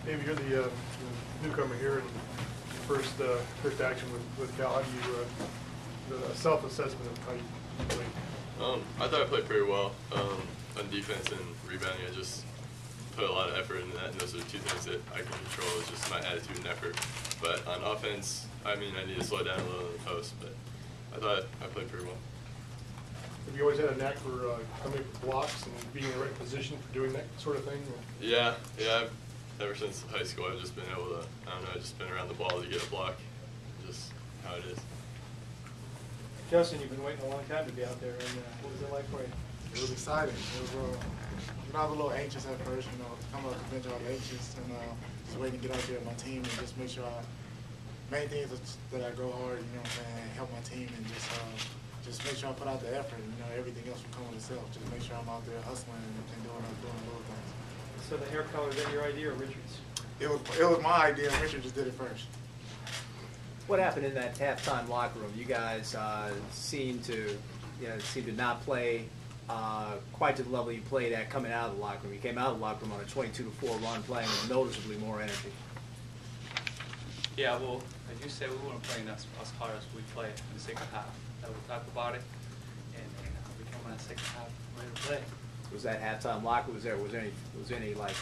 Maybe you're the newcomer here, and first action with Cal. How do you the self-assessment of how you played? I thought I played pretty well on defense and rebounding. I just put a lot of effort into that, and those are two things that I can control. Is just my attitude and effort. But on offense, I mean, I need to slow down a little in the post. But I thought I played pretty well. Have you always had a knack for coming up with blocks and being in the right position for doing that sort of thing? Yeah. Ever since high school, I've just been able to, I don't know, I've just been around the ball to get a block. Just how it is. Justin, you've been waiting a long time to be out there, and what was it like for you? It was exciting. It was, I was a little anxious at first, coming off the bench, I was anxious, and just waiting to get out there with my team and just make sure main thing is that I go hard, you know what I'm saying, help my team, and just make sure I put out the effort, and everything else will come with itself. Just make sure I'm out there hustling and doing little things. So the hair color, is that your idea or Richard's? It was my idea, and Richard just did it first. What happened in that halftime locker room? You guys seemed to not play quite to the level you played at coming out of the locker room. You came out of the locker room on a 22-4 run, playing with noticeably more energy. Yeah, well, as you said, we weren't playing as hard as we played in the second half. We talked about it, and we came in the second half ready to play. Was that halftime locker? Was there any like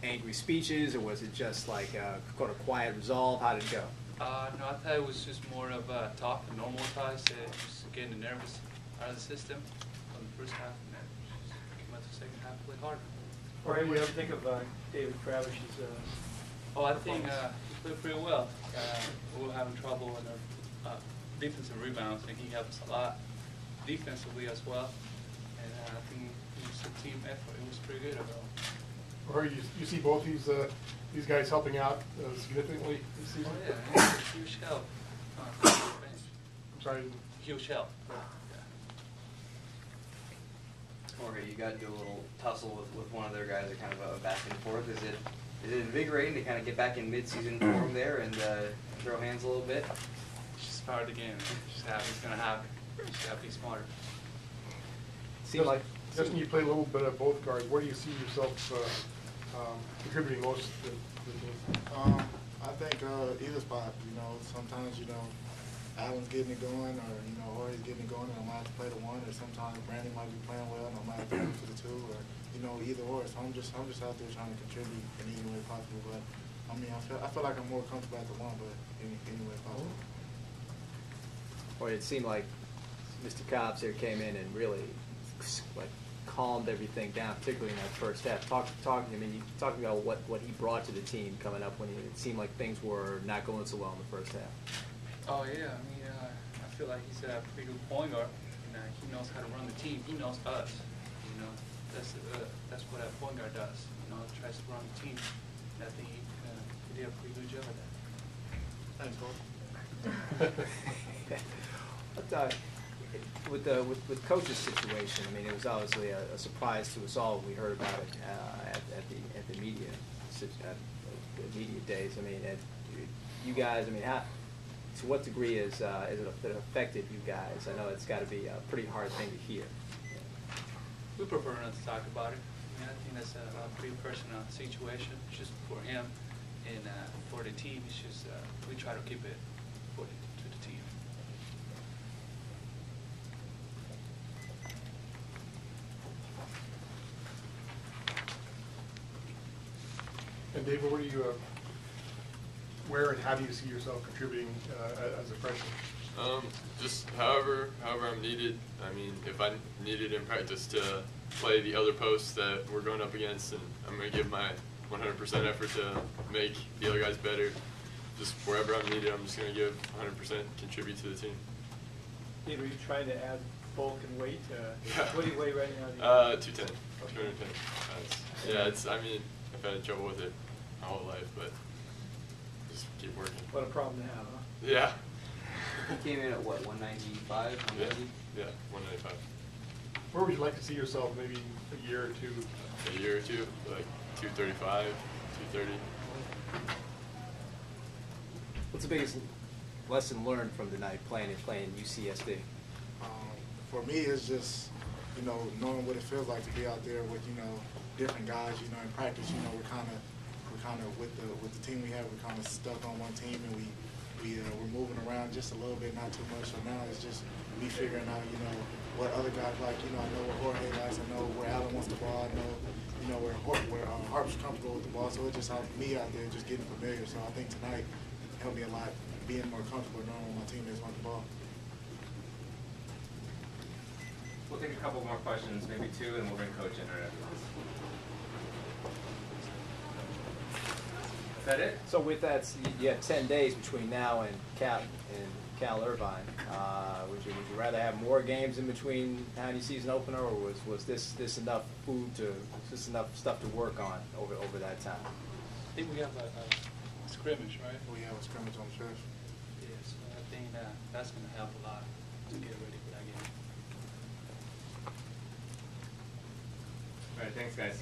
angry speeches, or was it just like kind of quiet resolve? How did it go? No, I thought it was just more of a talk, a normal talk, just getting the nervous out of the system from the first half, and then just came out the second half, play harder. Or what do you think of David Kravish's I think he played pretty well. We were having trouble in our defensive rebounds, and he helped us a lot defensively as well. And I think it was a team effort. It was pretty good overall. Or you see both these guys helping out significantly this season? Oh yeah, it's a huge help. I'm sorry. Huge help. Jorge, you got into a little tussle with one of their guys, kind of a back and forth. Is it invigorating to kind of get back in mid-season form there and throw hands a little bit? Just start again. Just have it's gonna happen. Just have to be smarter. Seemed like Justin, you play a little bit of both guards. Where do you see yourself contributing most to the team? I think either spot. Sometimes Allen's getting it going, or Jorge's getting it going, and I might have to play the one, or sometimes Brandon might be playing well, and I might have to move to the two, or either or. So I'm just out there trying to contribute in any way possible. But I mean, I feel like I'm more comfortable at the one, but any way possible. Or it seemed like Mr. Cobbs here came in and really calmed everything down, particularly in that first half. I mean, you talking about what he brought to the team coming up when it seemed like things were not going so well in the first half. Oh yeah, I mean, I feel like he's a pretty good point guard. He knows how to run the team. He knows us. That's what a point guard does. Tries to run the team. And I think he did a pretty good job of that. Thanks, Jorge. With Coach's situation, I mean, it was obviously a surprise to us all when we heard about it at the media days. I mean, you guys, I mean, to what degree has it affected you guys? I know it's got to be a pretty hard thing to hear. We prefer not to talk about it. I mean, I think that's a pretty personal situation, just for him and for the team. It's just we try to keep it to the team. And David, where and how do you see yourself contributing as a freshman? Just however I'm needed. I mean, if I'm needed in practice to play the other posts that we're going up against, and I'm going to give my 100% effort to make the other guys better. Just wherever I'm needed, I'm just going to give 100%, contribute to the team. Dave, are you trying to add bulk and weight? Yeah. What do you weigh right now? 210. 210. Yeah, I mean, I've had trouble with it my whole life, but just keep working. What a problem to have, huh? Yeah. He came in at what, 195? 190? Yeah, 195. Where would you like to see yourself maybe a year or two? A year or two, like 235, 230. What's the biggest lesson learned from tonight playing UCSD? For me, it's just knowing what it feels like to be out there with different guys. In practice, we're kind of with the team we have, we're kind of stuck on one team, and we're moving around just a little bit, not too much. So now it's just me figuring out, you know, what other guys like. You know, I know what Jorge likes. I know where Allen wants the ball. I know, you know, where Harp's comfortable with the ball. So it just helped me out there just getting familiar. So I think tonight helped me a lot, being more comfortable knowing when my teammates want the ball. We'll take a couple more questions, maybe two, and we'll bring Coach in right after this. Is that it? So with that, you have 10 days between now and Cal Irvine. Would you rather have more games in between now and your season opener, or was this enough enough stuff to work on over that time? I think we have a scrimmage, right? We have a scrimmage on the stretch. Yeah, so I think that's going to help a lot to get ready for that game. All right, thanks, guys.